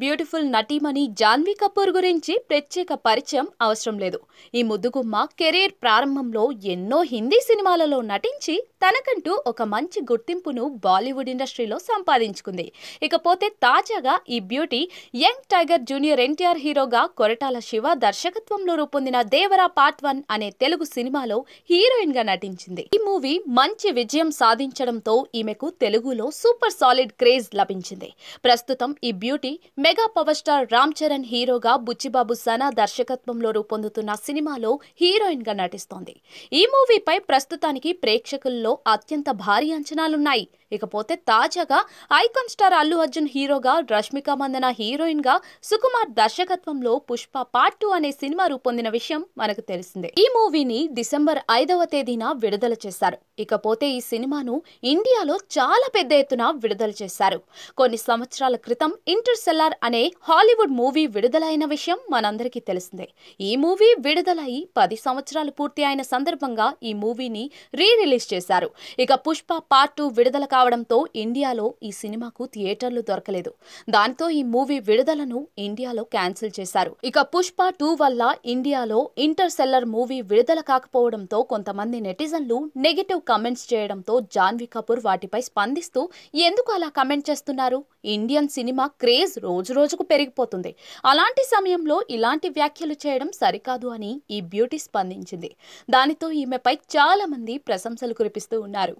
Beautiful నటీమణి Janhvi Kapoor గురించి ప్రత్యేక పరిచయం అవసరం లేదు. ఈ ముద్దుగుమ్మ కెరీర్ ప్రారంభంలో ఎన్నో హిందీ సినిమాలలో నటించి తనకంటూ ఒక మంచి గుర్తింపును బాలీవుడ్ ఇండస్ట్రీలో సంపాదించుకుంది. ఇకపోతే తాజాగా ఈ beauty young tiger junior NTR హీరోగా కొరటాల శివ దర్శకత్వంలో రూపొందిన దేవరా పార్ట్ 1 అనే తెలుగు సినిమాలో హీరోయిన్ గా నటించింది. ఈ మూవీ మంచి విజయం సాధించడంతో ఈమెకు తెలుగులో సూపర్ సాలిడ్ క్రేజ్ లభించింది. ప్రస్తుతం ఈ beauty mega power star Ram Charan హీరోగా బుచ్చిబాబు సనా దర్శకత్వంలో రూపొందుతున్న సినిమాలో హీరోయిన్ గా నటిస్తోంది. ఈ మూవీపై ప్రస్తుతానికి ప్రేక్షకుల్లో అత్యంత భారీ అంచనాలున్నాయి. ఇకపోతే తాజాగా ఐకాన్ స్టార్ అల్లు అర్జున్ హీరోగా, రష్మిక మందన హీరోయిన్ గా, సుకుమార్ దర్శకత్వంలో పుష్ప పార్ట్ 2 అనే సినిమా రూపొందిన విషయం మనకు తెలిసిందే. ఈ మూవీని డిసెంబర్ 5వ తేదీన విడుదల చేశారు. ఇకపోతే ఈ సినిమాను ఇండియాలో చాలా పెద్ద ఎత్తున విడుదల చేశారు. కొన్ని సంవత్సరాల క్రితం ఇంటర్స్టెల్లార్ అనే హాలీవుడ్ మూవీ విడుదలైన విషయం మనందరికీ తెలిసిందే. ఈ మూవీ విడుదలై 10 సంవత్సరాలు పూర్తి అయిన సందర్భంగా ఈ మూవీని రిలీజ్ చేశారు. ఇక పుష్ప పార్ట్ 2 విడుదల కావడంతో ఇండియాలో ఈ సినిమాకు థియేటర్లు దొరకలేదు. దాంతో ఈ మూవీ విడుదలను ఇండియాలో క్యాన్సిల్ చేశారు. ఇక పుష్ప 2 వల్ల ఇండియాలో ఇంటర్స్టెల్లార్ మూవీ విడుదల కాకపోవడంతో కొంతమంది నెటిజన్లు నెగటివ్ కమెంట్స్ చేయడంతో జాన్వీ కపూర్ వాటిపై స్పందిస్తూ ఎందుకు అలా కమెంట్ చేస్తున్నారు? ఇండియన్ సినిమా క్రేజ్ రోజు రోజుకు పెరిగిపోతుంది. అలాంటి సమయంలో ఇలాంటి వ్యాఖ్యలు చేయడం సరికాదు అని ఈ బ్యూటీ స్పందించింది. దానితో ఈమెపై చాలా మంది ప్రశంసలు కురిపిస్తూ ఉన్నారు.